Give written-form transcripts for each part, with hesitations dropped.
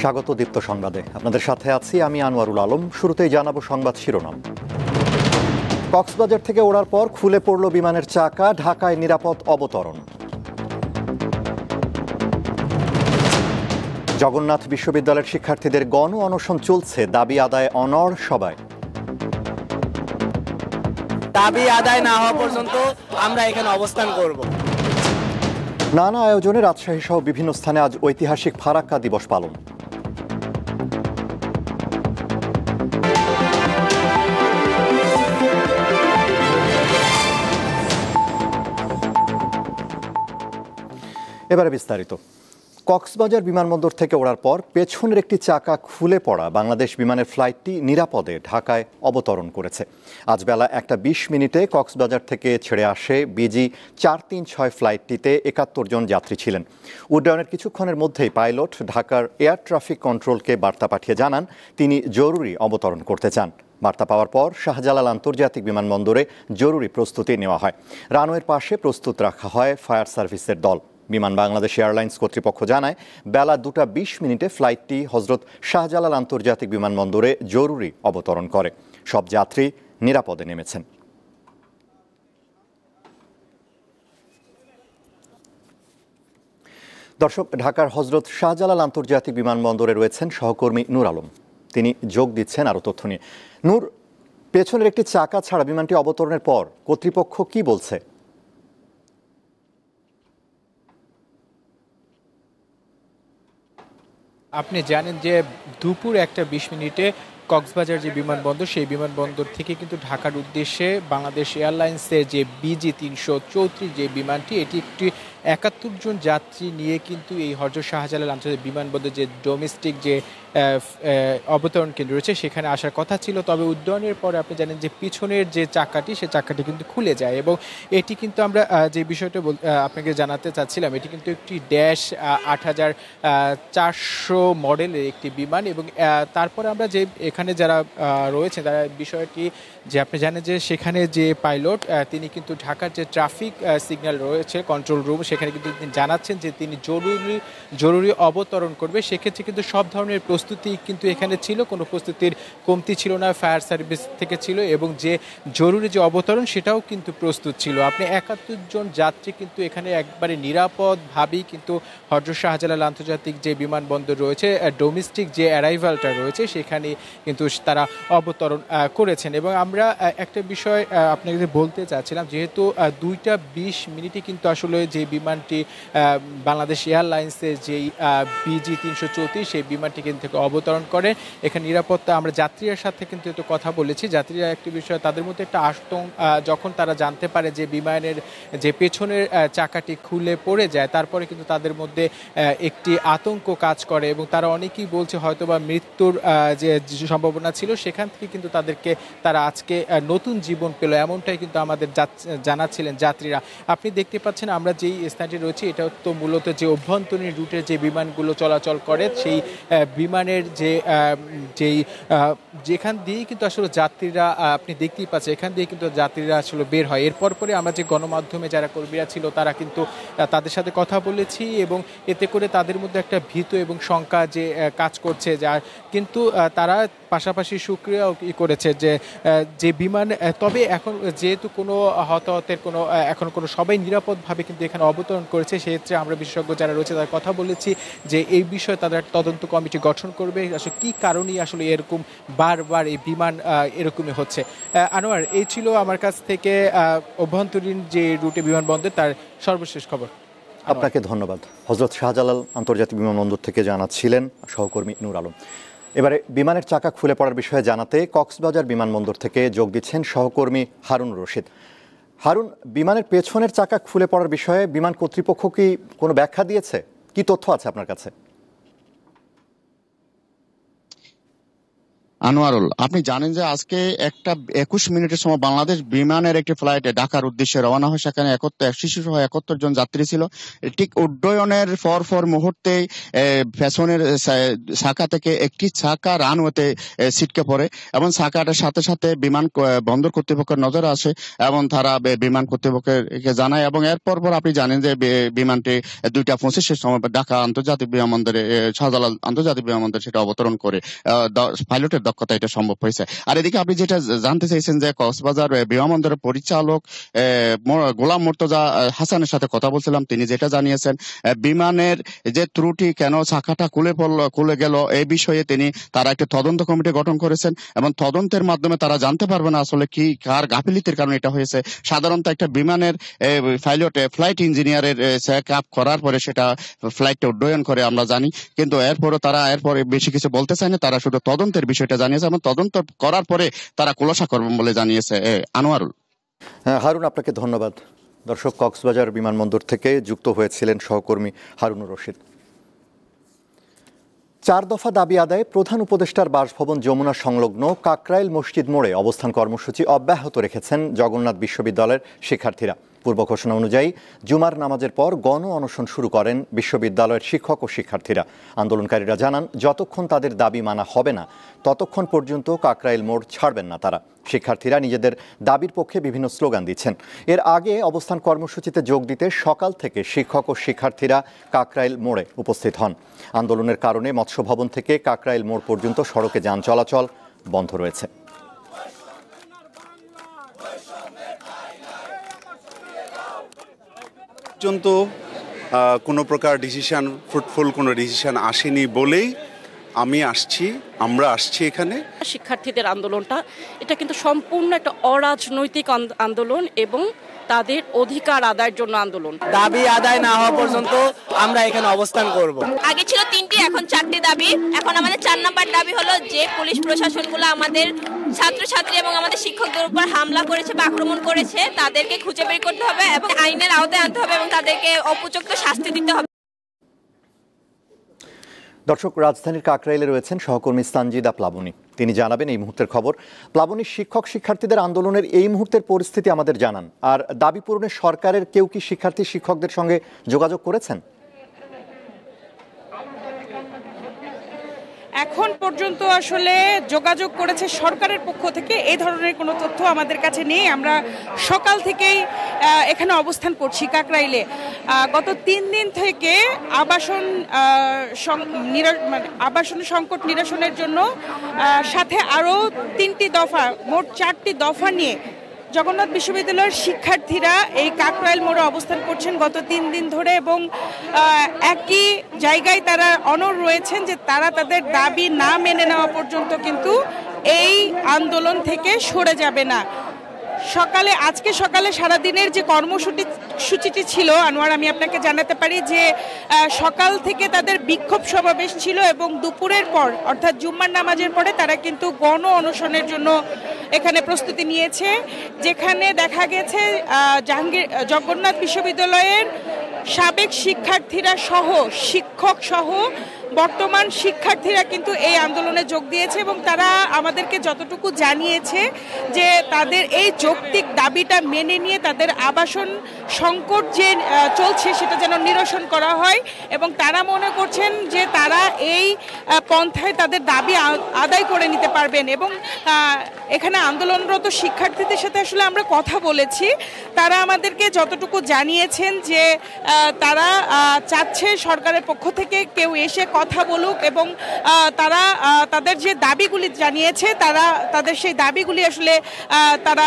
স্বাগত দীপ্ত সংবাদে। আপনাদের সাথে আছি আমি আনোয়ারুল আলম। শুরুতেই জানাবো সংবাদ শিরোনাম। কক্সবাজার থেকে ওড়ার পর খুলে পড়ল বিমানের চাকা, ঢাকায় নিরাপদ অবতরণ। জগন্নাথ বিশ্ববিদ্যালয়ের শিক্ষার্থীদের গণ অনশন চলছে, দাবি আদায় অনড় সবাই। দাবি আদায় না হওয়া পর্যন্ত আমরা এখানে অবস্থান করব। নানা আয়োজনে রাজশাহী সহ বিভিন্ন স্থানে আজ ঐতিহাসিক ফারাক্কা দিবস পালন। এবারে বিস্তারিত। কক্সবাজার বিমানবন্দর থেকে ওড়ার পর পেছনের একটি চাকা খুলে পড়া বাংলাদেশ বিমানের ফ্লাইটটি নিরাপদে ঢাকায় অবতরণ করেছে। আজ বেলা 1:20 কক্সবাজার থেকে ছেড়ে আসে বিজি 436 ফ্লাইটটিতে 71 জন যাত্রী ছিলেন। উড্ডয়নের কিছুক্ষণের মধ্যেই পাইলট ঢাকার এয়ার ট্রাফিক কন্ট্রোলকে বার্তা পাঠিয়ে জানান তিনি জরুরি অবতরণ করতে চান। বার্তা পাওয়ার পর শাহজালাল আন্তর্জাতিক বিমানবন্দরে জরুরি প্রস্তুতি নেওয়া হয়। রানওয়ের পাশে প্রস্তুত রাখা হয় ফায়ার সার্ভিসের দল। বিমান বাংলাদেশ এয়ারলাইন্স কর্তৃপক্ষ জানায় বেলা 2:20 ফ্লাইটটি হজরত শাহজালাল আন্তর্জাতিক বিমানবন্দরে জরুরি অবতরণ করে। সব যাত্রী নিরাপদে নেমেছেন। দর্শক, ঢাকার হজরত শাহজালাল আন্তর্জাতিক বিমানবন্দরে রয়েছেন সহকর্মী নূর আলম। তিনি যোগ দিচ্ছেন আরও তথ্য নিয়ে। নূর, পেছনের একটি চাকা ছাড়া বিমানটি অবতরণের পর কর্তৃপক্ষ কি বলছে? আপনি জানেন যে দুপুর 1:20 কক্সবাজার যে বিমানবন্দর, সেই বিমানবন্দর থেকে কিন্তু ঢাকার উদ্দেশ্যে বাংলাদেশ এয়ারলাইন্সের যে বিজি 334 যে বিমানটি, এটি একটি 71 জন যাত্রী নিয়ে কিন্তু এই হযরত শাহজালাল আন্তর্জাতিক বিমানবন্দর যে ডোমেস্টিক যে অবতরণ কেন্দ্র রয়েছে সেখানে আসার কথা ছিল। তবে উড্ডয়নের পরে আপনি জানেন যে পিছনের যে চাকাটি, সে চাকাটি কিন্তু খুলে যায় এবং এটি কিন্তু আমরা যে বিষয়টা আপনাকে জানাতে চাচ্ছিলাম, এটি কিন্তু একটি ড্যাশ 8400 মডেলের একটি বিমান এবং তারপরে আমরা যে এখানে যারা রয়েছে তারা বিষয়টি যে আপনি জানেন যে সেখানে যে পাইলট তিনি কিন্তু ঢাকার যে ট্রাফিক সিগন্যাল রয়েছে কন্ট্রোল রুম, সেখানে কিন্তু তিনি জানাচ্ছেন যে তিনি জরুরি অবতরণ করবে। সেক্ষেত্রে কিন্তু সব ধরনের প্রস্তুতি কিন্তু এখানে ছিল, কোনো প্রস্তুতির কমতি ছিল না। ফায়ার সার্ভিস থেকে ছিল এবং যে জরুরি যে অবতরণ সেটাও কিন্তু প্রস্তুত ছিল। আপনি 71 জন যাত্রী কিন্তু এখানে একবারে নিরাপদভাবেই কিন্তু হযরত শাহজালাল আন্তর্জাতিক যে বিমানবন্দর রয়েছে, ডোমেস্টিক যে অ্যারাইভালটা রয়েছে সেখানে কিন্তু তারা অবতরণ করেছেন। এবং আমরা একটা বিষয় আপনাকে বলতে চাচ্ছিলাম, যেহেতু 2:20 কিন্তু আসলে যে বিমানটি বাংলাদেশ এয়ারলাইন্সের যেই বিজি 334 সেই বিমানটি কিন্তু থেকে অবতরণ করে, এখানে নিরাপত্তা আমরা যাত্রীদের সাথে কিন্তু একটু কথা বলেছি। যাত্রীরা একটি বিষয়, তাদের মধ্যে একটা আতঙ্ক যখন তারা জানতে পারে যে বিমানের যে পেছনের চাকাটি খুলে পড়ে যায়, তারপরে কিন্তু তাদের মধ্যে একটি আতঙ্ক কাজ করে এবং তারা অনেকেই বলছে হয়তোবা মৃত্যুর যে সম্ভাবনা ছিল, সেখান থেকে কিন্তু তারা আজকে নতুন জীবন পেল, এমনটাই কিন্তু আমাদের জানাচ্ছিলেন যাত্রীরা। আপনি দেখতে পাচ্ছেন আমরা যেই স্থানটি রয়েছে, এটা তো মূলত যে অভ্যন্তরীণ রুটের যে বিমানগুলো চলাচল করে, সেই বিমানের যেখান দিয়েই কিন্তু আসলে যাত্রীরা আপনি দেখতেই পাচ্ছেন, এখান দিয়ে কিন্তু যাত্রীরা আসলে বের হয়। এরপর পরে আমরা যে গণমাধ্যমে যারা কর্মীরা ছিল তারা কিন্তু তাদের সাথে কথা বলেছি এবং এতে করে তাদের মধ্যে একটা ভীত এবং শঙ্কা যে কাজ করছে, যা কিন্তু তারা পাশাপাশি সুক্রিয়াও করেছে যে বিমান, তবে এখন যেহেতু কোনো হতাহতের এখন কোনো সবাই নিরাপদভাবে কিন্তু এখানে অবতরণ করেছে, সেক্ষেত্রে আমরা বিশেষজ্ঞ যারা রয়েছে তার কথা বলেছি যে এই বিষয়ে তাদের তদন্ত কমিটি গঠন করবে, আসলে কী কারণেই আসলে এরকম বারবার এই বিমান এরকমই হচ্ছে। আনোয়ার, এই ছিল আমার কাছ থেকে অভ্যন্তরীণ যে রুটে বিমানবন্দর তার সর্বশেষ খবর। আপনাকে ধন্যবাদ। হযরত শাহজালাল আন্তর্জাতিক বিমানবন্দর থেকে জানাচ্ছিলেন সহকর্মী নূর আলম। এবারে বিমানের চাকা খুলে পড়ার বিষয়ে জানাতে কক্সবাজার বিমানবন্দর থেকে যোগ দিচ্ছেন সহকর্মী হারুন রশিদ। হারুন, বিমানের পেছনের চাকা খুলে পড়ার বিষয়ে বিমান কর্তৃপক্ষ কি কোনো ব্যাখ্যা দিয়েছে? কি তথ্য আছে আপনার কাছে? আনোয়ারুল, আপনি জানেন যে আজকে একটা 21 মিনিটের সময় বাংলাদেশ বিমানের একটি ফ্লাইটে ঢাকার উদ্দেশ্যে রওনা হয়। সেখানে শিশুসহ 71 জন যাত্রী ছিল। ঠিক উড্ডয়নের পর মুহূর্তেই পেছনের চাকা থেকে একটি চাকা রানওয়েতে ছিটকে পড়ে এবং চাকাটার সাথে সাথে বিমান বন্দর কর্তৃপক্ষের নজরে আসে এবং তারা বিমান কর্তৃপক্ষকে জানায় এবং এরপর আপনি জানেন যে বিমানটি 2:25-এর সময় ঢাকা আন্তর্জাতিক বিমানবন্দরে, শাহজালাল আন্তর্জাতিক বিমানবন্দরে সেটা অবতরণ করে। পাইলটের দক্ষতা এটা সম্ভব হয়েছে। আর এদিকে আপনি যেটা জানতে চাইছেন যে কক্সবাজার বিমানবন্দরের পরিচালক গোলাম মুর্তজা হাসানের সাথে কথা বলছিলাম, তিনি যেটা জানিয়েছেন বিমানের যে ত্রুটি, কেন চাকাটা খুলে গেল, এই বিষয়ে তারা একটা তদন্ত কমিটি গঠন করেছেন এবং তদন্তের মাধ্যমে তারা জানতে পারবে না আসলে কি কার গাফিলতির কারণে এটা হয়েছে। সাধারণত একটা বিমানের ফ্লাইট ইঞ্জিনিয়ারের চেক আপ করার পরে সেটা ফ্লাইটটা উড্ডয়ন করে আমরা জানি, কিন্তু এরপরে বেশি কিছু বলতে চায় না। তারা শুধু তদন্তের বিষয়টা জানিয়েছে এবং তদন্ত করার পরে তারা খোলাসা করবেন বলে জানিয়েছে। আনোয়ারুল। হারুন, আপনাকে ধন্যবাদ। দর্শক, কক্সবাজার বিমানবন্দর থেকে যুক্ত হয়েছিলেন সহকর্মী হারুনুর রশিদ। 4 দফা দাবি আদায়ে প্রধান উপদেষ্টার বাসভবন যমুনা সংলগ্ন কাকরাইল মসজিদ মোড়ে অবস্থান কর্মসূচি অব্যাহত রেখেছেন জগন্নাথ বিশ্ববিদ্যালয়ের শিক্ষার্থীরা। পূর্ব ঘোষণা অনুযায়ী জুমার নামাজের পর গণ অনশন শুরু করেন বিশ্ববিদ্যালয়ের শিক্ষক ও শিক্ষার্থীরা। আন্দোলনকারীরা জানান, যতক্ষণ তাদের দাবি মানা হবে না ততক্ষণ পর্যন্ত কাকরাইল মোড় ছাড়বেন না তারা। শিক্ষার্থীরা নিজেদের দাবির পক্ষে বিভিন্ন স্লোগান দিচ্ছেন। এর আগে অবস্থান কর্মসূচিতে যোগ দিতে সকাল থেকে শিক্ষক ও শিক্ষার্থীরা কাকরাইল মোড়ে উপস্থিত হন। আন্দোলনের কারণে মৎস্য ভবন থেকে কাকরাইল মোড় পর্যন্ত সড়কে যান চলাচল বন্ধ রয়েছে। পর্যন্ত কোনো প্রকার ফ্রুটফুল কোনো ডিসিশন আসেনি বলেই আমরা আসছি এখানে। শিক্ষার্থীদের আন্দোলনটা এটা কিন্তু সম্পূর্ণ একটা অরাজনৈতিক আন্দোলন এবং তাদের অধিকার আদায়ের জন্য আন্দোলন। দাবি আদায় না হওয়া পর্যন্ত আমরা এখানে অবস্থান করব। আগে ছিল 3টি, এখন 4টি দাবি। এখন আমাদের 4 নম্বর দাবি হলো যে পুলিশ প্রশাসনগুলো আমাদের ছাত্রছাত্রী এবং আমাদের শিক্ষকদের উপর হামলা করেছে বা আক্রমণ করেছে, তাদেরকে খুঁজে বের করতে হবে এবং আইনের আওতায় আনতে হবে এবং তাদেরকে উপযুক্ত শাস্তি দিতে হবে। দর্শক, রাজধানীর কাকরাইলে রয়েছেন সহকর্মী সানজিদা প্লাবনী। তিনি জানাবেন এই মুহূর্তের খবর। প্লাবনী, শিক্ষক শিক্ষার্থীদের আন্দোলনের এই মুহূর্তের পরিস্থিতি আমাদের জানান। আর দাবি পূরণে সরকারের কেউ কি শিক্ষার্থী শিক্ষকদের সঙ্গে যোগাযোগ করেছেন? এখন পর্যন্ত আসলে যোগাযোগ করেছে সরকারের পক্ষ থেকে এই ধরনের কোনো তথ্য আমাদের কাছে নেই। আমরা সকাল থেকেই এখানে অবস্থান করছি কাকরাইলে। গত 3 দিন থেকে আবাসন সংকট নিরসনের জন্য সাথে আরও 3টি দফা, মোট 4টি দফা নিয়ে জগন্নাথ বিশ্ববিদ্যালয়ের শিক্ষার্থীরা এই কাকরাইল মোড়ে অবস্থান করছেন গত 3 দিন ধরে এবং একই জায়গায় তারা অনড় রয়েছেন যে তারা তাদের দাবি না মেনে নেওয়া পর্যন্ত কিন্তু এই আন্দোলন থেকে সরে যাবে না। আজকে সকালে সারাদিনের যে কর্মসূচিটি ছিল আনোয়ার, আমি আপনাকে জানাতে পারি যে সকাল থেকে তাদের বিক্ষোভ সমাবেশ ছিল এবং দুপুরের পর অর্থাৎ জুম্মার নামাজের পরে তারা কিন্তু গণ অনশনের জন্য এখানে প্রস্তুতি নিয়েছে, যেখানে দেখা গেছে জগন্নাথ বিশ্ববিদ্যালয়ের সাবেক শিক্ষার্থীরা সহ শিক্ষক সহ বর্তমান শিক্ষার্থীরা কিন্তু এই আন্দোলনে যোগ দিয়েছে এবং তারা আমাদেরকে যতটুকু জানিয়েছে যে তাদের এই যৌক্তিক দাবিটা মেনে নিয়ে তাদের আবাসন সংকট যে চলছে সেটা যেন নিরসন করা হয় এবং তারা মনে করছেন যে তারা এই পন্থায় তাদের দাবি আদায় করে নিতে পারবেন। এবং এখানে আন্দোলনরত শিক্ষার্থীদের সাথে আসলে আমরা কথা বলেছি, তারা আমাদেরকে যতটুকু জানিয়েছেন যে তারা চাচ্ছে সরকারের পক্ষ থেকে কেউ এসে কথা বলুক এবং তারা তাদের যে দাবিগুলি জানিয়েছে তাদের সেই দাবিগুলি আসলে তারা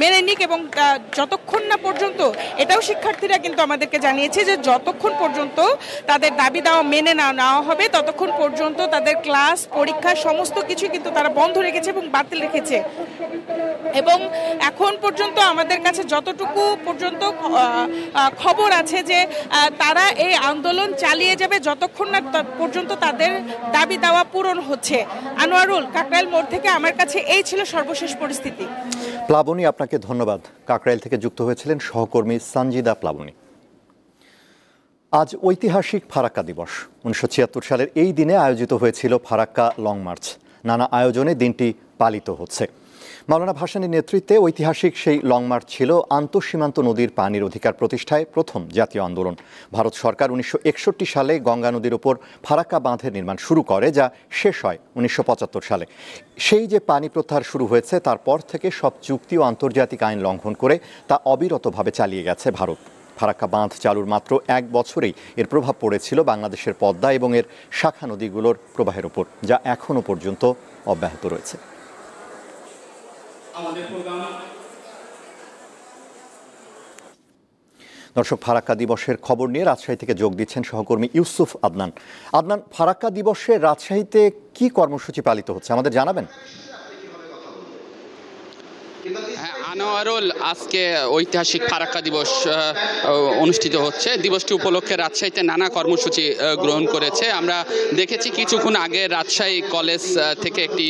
মেনে নিক এবং যতক্ষণ না পর্যন্ত, এটাও শিক্ষার্থীরা কিন্তু আমাদেরকে জানিয়েছে যে যতক্ষণ পর্যন্ত তাদের দাবি দেওয়া মেনে নেওয়া হবে ততক্ষণ পর্যন্ত তাদের ক্লাস পরীক্ষা সমস্ত কিছু কিন্তু তারা বন্ধ রেখেছে এবং বাতিল রেখেছে। এবং এখন পর্যন্ত আমাদের কাছে যতটুকু পর্যন্ত খবর আছে যে তারা এই আন্দোলন চালিয়ে যাবে যতক্ষণ না পর্যন্ত তাদের দাবি দেওয়া পূরণ হচ্ছে। আনোয়ারুল, কাকরাইল মোড় থেকে আমার কাছে এই ছিল সর্বশেষ পরিস্থিতি। প্লাবনী, আপনাকে ধন্যবাদ। কাকরাইল থেকে যুক্ত হয়েছিলেন সহকর্মী সানজিদা প্লাবনী। আজ ঐতিহাসিক ফারাক্কা দিবস। 1976 সালের এই দিনে আয়োজিত হয়েছিল ফারাক্কা লং মার্চ। নানা আয়োজনে দিনটি পালিত হচ্ছে। মাওলানা ভাসানীর নেতৃত্বে ঐতিহাসিক সেই লং মার্চ ছিল আন্তঃসীমান্ত নদীর পানির অধিকার প্রতিষ্ঠায় প্রথম জাতীয় আন্দোলন। ভারত সরকার 1961 সালে গঙ্গা নদীর ওপর ফারাক্কা বাঁধের নির্মাণ শুরু করে, যা শেষ হয় 1975 সালে। সেই যে পানি প্রত্যাহার শুরু হয়েছে, তারপর থেকে সব চুক্তি ও আন্তর্জাতিক আইন লঙ্ঘন করে তা অবিরতভাবে চালিয়ে গেছে ভারত। ফারাক্কা বাঁধ চালুর মাত্র 1 বছরেই এর প্রভাব পড়েছিল বাংলাদেশের পদ্মা এবং এর শাখা নদীগুলোর প্রবাহের উপর, যা এখনও পর্যন্ত অব্যাহত রয়েছে। দর্শক, ফারাক্কা দিবসের খবর নিয়ে রাজশাহী থেকে যোগ দিচ্ছেন সহকর্মী ইউসুফ আদনান। আদনান, ফারাক্কা দিবসে রাজশাহীতে কি কর্মসূচি পালিত হচ্ছে আমাদের জানাবেন? আনোয়ারুল, আজকে ঐতিহাসিক ফারাক্কা দিবস অনুষ্ঠিত হচ্ছে। দিবসটি উপলক্ষে রাজশাহীতে নানা কর্মসূচি গ্রহণ করেছে। আমরা দেখেছি কিছুক্ষণ আগে রাজশাহী কলেজ থেকে একটি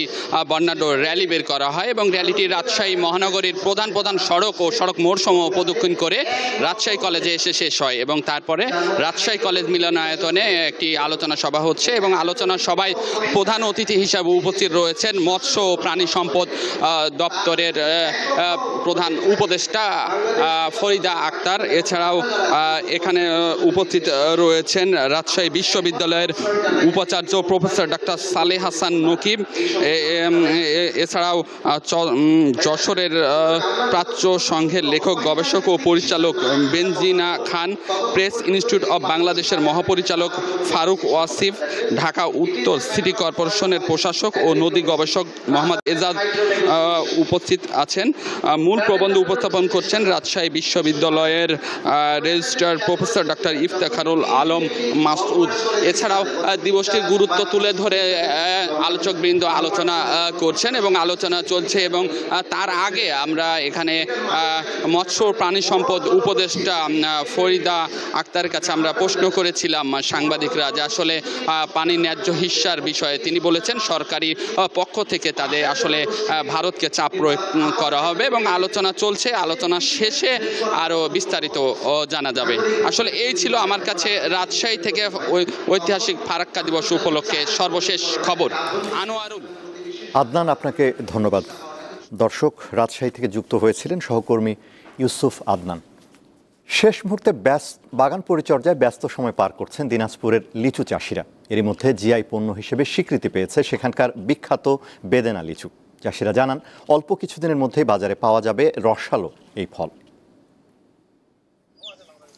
বর্ণাঢ্য র্যালি বের করা হয় এবং র্যালিটি রাজশাহী মহানগরীর প্রধান প্রধান সড়ক ও সড়ক মোড়সমূহ প্রদক্ষিণ করে রাজশাহী কলেজে এসে শেষ হয় এবং তারপরে রাজশাহী কলেজ মিলনায়তনে একটি আলোচনা সভা হচ্ছে এবং আলোচনা সভায় প্রধান অতিথি হিসাবে উপস্থিত রয়েছেন মৎস্য ও প্রাণী সম্পদ দপ্তরের প্রধান উপদেষ্টা ফরিদা আক্তার। এছাড়াও এখানে উপস্থিত রয়েছেন রাজশাহী বিশ্ববিদ্যালয়ের উপাচার্য প্রফেসর ডাক্তার সালেহ হাসান নকিব। এছাড়াও যশোরের প্রাচ্য সংঘের লেখক, গবেষক ও পরিচালক বেনজিনা খান, প্রেস ইনস্টিটিউট অব বাংলাদেশের মহাপরিচালক ফারুক ওয়াসিফ, ঢাকা উত্তর সিটি কর্পোরেশনের প্রশাসক ও নদী গবেষক মোহাম্মদ এজাজ উপস্থিত আছেন। মূল প্রবন্ধ উপস্থাপন করছেন রাজশাহী বিশ্ববিদ্যালয়ের registrar professor doctor Iftekharul Alam Masud. এছাড়াও দিবসটির গুরুত্ব তুলে ধরে আলোচকবৃন্দ আলোচনা করছেন এবং আলোচনা চলছে এবং তার আগে আমরা এখানে মৎস্য প্রাণী সম্পদ উপদেষ্টা ফরিদা আক্তারের কাছে আমরা প্রশ্ন করেছিলাম সাংবাদিকরা যে আসলে পানির ন্যায্য হিস্যার বিষয়ে। তিনি বলেছেন সরকারি পক্ষ থেকে তাদের আসলে ভারতকে চাপ প্রয়োগ করা হবে এবং আলোচনা চলছে। আলোচনা শেষে আরও বিস্তারিত জানা যাবে। আসলে এই ছিল আমার কাছে রাজশাহী থেকে ঐতিহাসিক ফারাক্কা দিবস উপলক্ষে সর্বশেষ খবর। আনোয়ারুল। আদনান, আপনাকে ধন্যবাদ। দর্শক, রাজশাহী থেকে যুক্ত হয়েছিলেন সহকর্মী ইউসুফ আদনান। শেষ মুহূর্তে বাগান পরিচর্যায় ব্যস্ত সময় পার করছেন দিনাজপুরের লিচু চাষিরা। এরই মধ্যে জিআই পণ্য হিসেবে স্বীকৃতি পেয়েছে সেখানকার বিখ্যাত বেদেনা লিচু। চাষিরা জানান, অল্প কিছুদিনের মধ্যেই বাজারে পাওয়া যাবে রসালো এই ফল।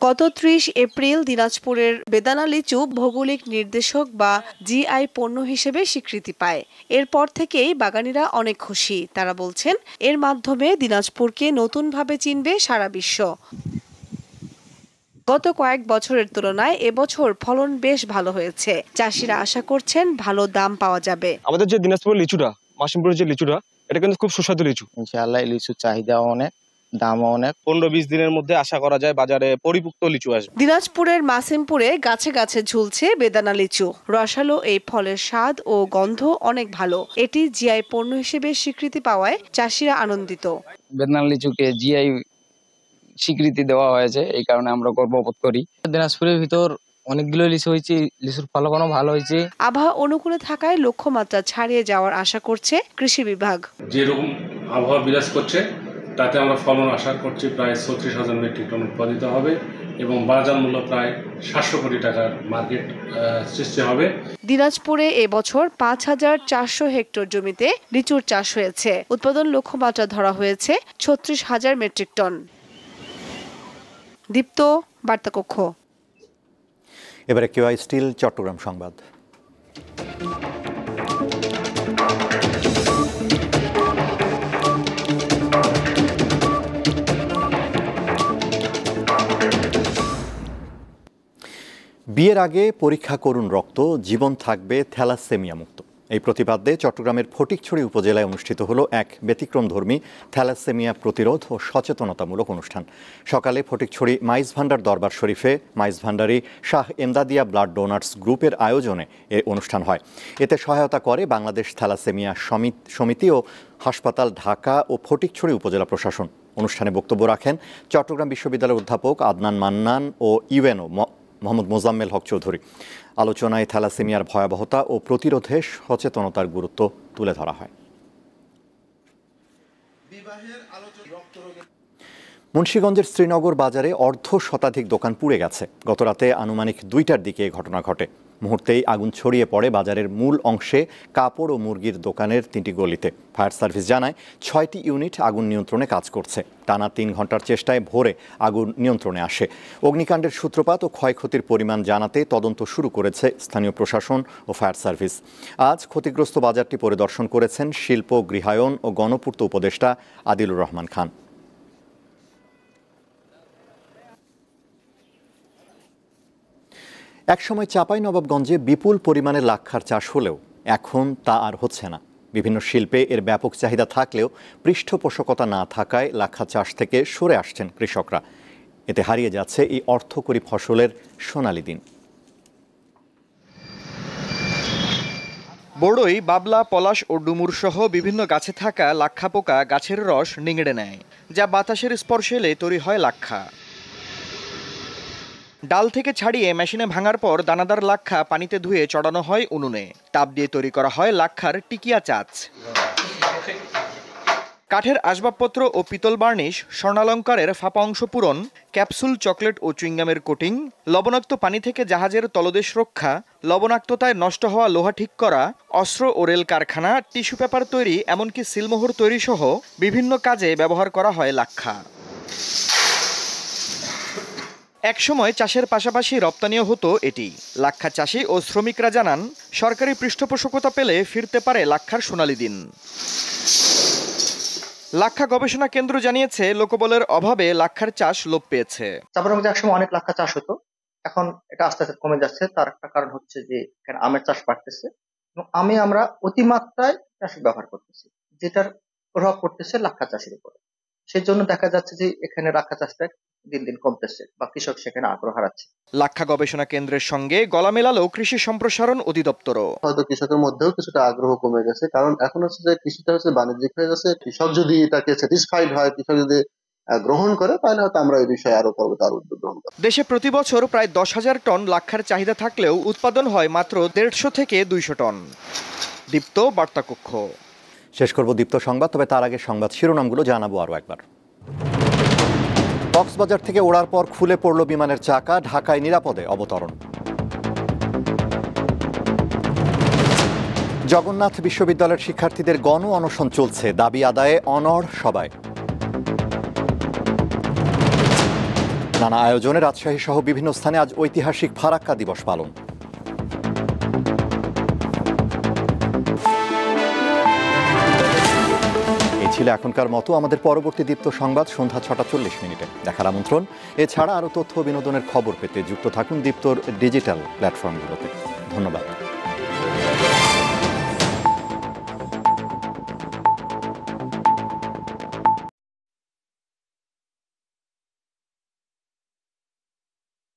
গত 30 এপ্রিল দিনাজপুরের বেদানা লিচু ভৌগোলিক নির্দেশক বা জিআই পণ্য হিসেবে স্বীকৃতি পায়। এরপর থেকেই বাগানীরা অনেক খুশি। তারা বলছেন, এর মাধ্যমে দিনাজপুরকে নতুনভাবে চিনবে সারা বিশ্ব। গত কয়েক বছরের তুলনায় এবছর ফলন বেশ ভালো হয়েছে। চাষিরা আশা করছেন ভালো দাম পাওয়া যাবে। আমাদের যে দিনাজপুরের লিচুটা, মাসিমপুরের যে লিচুটা, এটা কিন্তু খুব সুস্বাদু লিচু। ইনশাআল্লাহ লিচুর চাহিদা অনেক, দামও অনেক। 15-20 দিনের মধ্যে আশা করা যায় বাজারে পরিপুক্ত লিচু আসবে। দিনাজপুরের মাসিমপুরে গাছে গাছে ঝুলছে বেদানা লিচু। রসালো এই ফলের স্বাদ ও গন্ধ অনেক ভালো। এটি জিআই পণ্য হিসেবে স্বীকৃতি পাওয়ায় চাষিরা আনন্দিত। বেদানা লিচুকে জিআই স্বীকৃতি দেওয়া হয়েছে, এই কারণে আমরা গর্ববোধ করি। দিনাজপুরের ভিতর অনেকগুলো লিচু হয়েছে, লিচুর ফলনও ভালো হয়েছে। আবহাওয়া অনুকূলে থাকায় লক্ষ্যমাত্রা ছাড়িয়ে যাওয়ার আশা করছে কৃষি বিভাগ। যেরকম আবহাওয়া বিরাজ করছে তাতে আমরা ফলন আশা করছি প্রায় 36,000 মেট্রিক টন উৎপাদিত হবে এবং বাজার মূল্য প্রায় 700 কোটি টাকার মার্কেট সৃষ্টি হবে। দিনাজপুরে এবছর 5,400 হেক্টর জমিতে লিচুর চাষ হয়েছে। উৎপাদন লক্ষ্যমাত্রা ধরা হয়েছে 36,000 মেট্রিক টন। দীপ্ত, বার্তাকক্ষ। এবারে কেওয়াই স্টিল চট্টগ্রাম সংবাদ। বিয়ের আগে পরীক্ষা করুন রক্ত, জীবন থাকবে থ্যালাসেমিয়া মুক্ত। এই প্রতিপাদ্যে চট্টগ্রামের ফটিকছড়ি উপজেলায় অনুষ্ঠিত হলো এক ব্যতিক্রমধর্মী থ্যালাসেমিয়া প্রতিরোধ ও সচেতনতামূলক অনুষ্ঠান। সকালে ফটিকছড়ি মাইজ ভান্ডার দরবার শরীফে মাইজ ভান্ডারি শাহ এমদাদিয়া ব্লাড ডোনার্স গ্রুপের আয়োজনে এ অনুষ্ঠান হয়। এতে সহায়তা করে বাংলাদেশ থ্যালাসেমিয়া সমিতি ও হাসপাতাল ঢাকা ও ফটিকছড়ি উপজেলা প্রশাসন। অনুষ্ঠানে বক্তব্য রাখেন চট্টগ্রাম বিশ্ববিদ্যালয়ের অধ্যাপক আদনান মান্নান ও ইউএনও মোহাম্মদ মোজাম্মেল হক চৌধুরী। আলোচনায় থ্যালাসেমিয়ার ভয়াবহতা ও প্রতিরোধে সচেতনতার গুরুত্ব তুলে ধরা হয়। মুন্সিগঞ্জের শ্রীনগর বাজারে অর্ধশতাধিক দোকান পুড়ে গেছে। গতরাতে আনুমানিক 2টার দিকে এই ঘটনা ঘটে। মুহূর্তেই আগুন ছড়িয়ে পড়ে বাজারের মূল অংশে, কাপড় ও মুরগির দোকানের 3টি গলিতে। ফায়ার সার্ভিস জানায় 6টি ইউনিট আগুন নিয়ন্ত্রণে কাজ করছে। টানা 3 ঘন্টার চেষ্টায় ভোরে আগুন নিয়ন্ত্রণে আসে। অগ্নিকাণ্ডের সূত্রপাত ও ক্ষয়ক্ষতির পরিমাণ জানাতে তদন্ত শুরু করেছে স্থানীয় প্রশাসন ও ফায়ার সার্ভিস। আজ ক্ষতিগ্রস্ত বাজারটি পরিদর্শন করেছেন শিল্প, গৃহায়ন ও গণপূর্ত উপদেষ্টা আদিলুর রহমান খান। একসময় চাঁপাইনবাবগঞ্জে বিপুল পরিমাণে লাক্ষার চাষ হলেও এখন তা আর হচ্ছে না। বিভিন্ন শিল্পে এর ব্যাপক চাহিদা থাকলেও পৃষ্ঠপোষকতা না থাকায় লাক্ষা চাষ থেকে সরে আসছেন কৃষকরা। এতে হারিয়ে যাচ্ছে এই অর্থকরী ফসলের সোনালী দিন। বড়ই, বাবলা, পলাশ ও ডুমুর সহ বিভিন্ন গাছে থাকা লাক্ষা পোকা গাছের রস নিংড়ে নেয়, যা বাতাসের স্পর্শে এলে তৈরি হয় লাক্ষা। ডাল থেকে ছাড়িয়ে মেশিনে ভাঙার পর দানাদার লাক্ষা পানিতে ধুয়ে চড়ানো হয় উনুনে। তাপ দিয়ে তৈরি করা হয় লাক্ষার টিকিয়া চাচ। কাঠের আসবাবপত্র ও পিতল বার্নিশ, স্বর্ণালঙ্কারের ফাঁপা অংশ পূরণ, ক্যাপসুল, চকলেট ও চুইংগামের কোটিং, লবণাক্ত পানি থেকে জাহাজের তলদেশ রক্ষা, লবণাক্ততায় নষ্ট হওয়া লোহা ঠিক করা, অস্ত্র ও রেল কারখানা, টিস্যু পেপার তৈরি, এমনকি সিলমোহর তৈরি সহ বিভিন্ন কাজে ব্যবহার করা হয় লাক্ষা। একসময় চাষের পাশাপাশি রপ্তানিও হতো এটি। লাক্ষা চাষি ও শ্রমিকরা জানান, সরকারি পৃষ্ঠপোষকতা পেলে ফিরতে পারে লাক্ষার সোনালী দিন। লাক্ষা গবেষণা কেন্দ্র জানিয়েছে, লোকবলের অভাবে লাক্ষার চাষ লোপ পেয়েছে। চাঁপাইনবাবগঞ্জে একসময় অনেক লাক্ষা চাষ হতো, এখন এটা আস্তে আস্তে কমে যাচ্ছে। তার একটা কারণ হচ্ছে যে এখানে আমের চাষ বাড়তেছে এবং আমরা অতিমাত্রায় চাষে ব্যবহার করতেছি, যেটার প্রভাব পড়তেছে লাক্ষা চাষের উপরে। সেই জন্য দেখা যাচ্ছে যে এখানে লাক্ষা চাষটা দিন দিন কমতেছে বা কৃষক সেখানে আগ্রহ হারাচ্ছে। লাক্ষা গবেষণা কেন্দ্রের সঙ্গে গলা মেলালো কৃষি সম্প্রসারণ অধিদপ্তরও। হয়তো কৃষকের মধ্যেও কিছুটা আগ্রহ কমে গেছে, কারণ এখন হচ্ছে যে কৃষিটা হচ্ছে বাণিজ্যিক হয়ে গেছে। কৃষক যদি এটাকে স্যাটিসফাইড হয়, কৃষক যদি গ্রহণ করে, তাহলে হয়তো আমরা এই বিষয়ে আরো পরবর্তী উদ্যোগ গ্রহণ করব। দেশে প্রতি বছর প্রায় 10,000 টন লাক্ষার চাহিদা থাকলেও উৎপাদন হয় মাত্র 150 থেকে 200 টন। দীপ্ত বার্তা কক্ষ। শেষ করব দীপ্ত সংবাদ, তবে তার আগে সংবাদ শিরোনামগুলো জানাবো আরো একবার। কক্সবাজার থেকে ওড়ার পর খুলে পড়ল বিমানের চাকা, ঢাকায় নিরাপদে অবতরণ। জগন্নাথ বিশ্ববিদ্যালয়ের শিক্ষার্থীদের গণ অনশন চলছে, দাবি আদায়ে অনড় সবাই। নানা আয়োজনে রাজশাহী সহ বিভিন্ন স্থানে আজ ঐতিহাসিক ফারাক্কা দিবস পালন। ছিল এখনকার মতো। আমাদের পরবর্তী দীপ্ত সংবাদ সন্ধ্যা 6:40 দেখার আমন্ত্রণ। এছাড়া আরও তথ্য বিনোদনের খবর পেতে যুক্ত থাকুন দীপ্তর ডিজিটাল প্ল্যাটফর্মগুলোতে। ধন্যবাদ।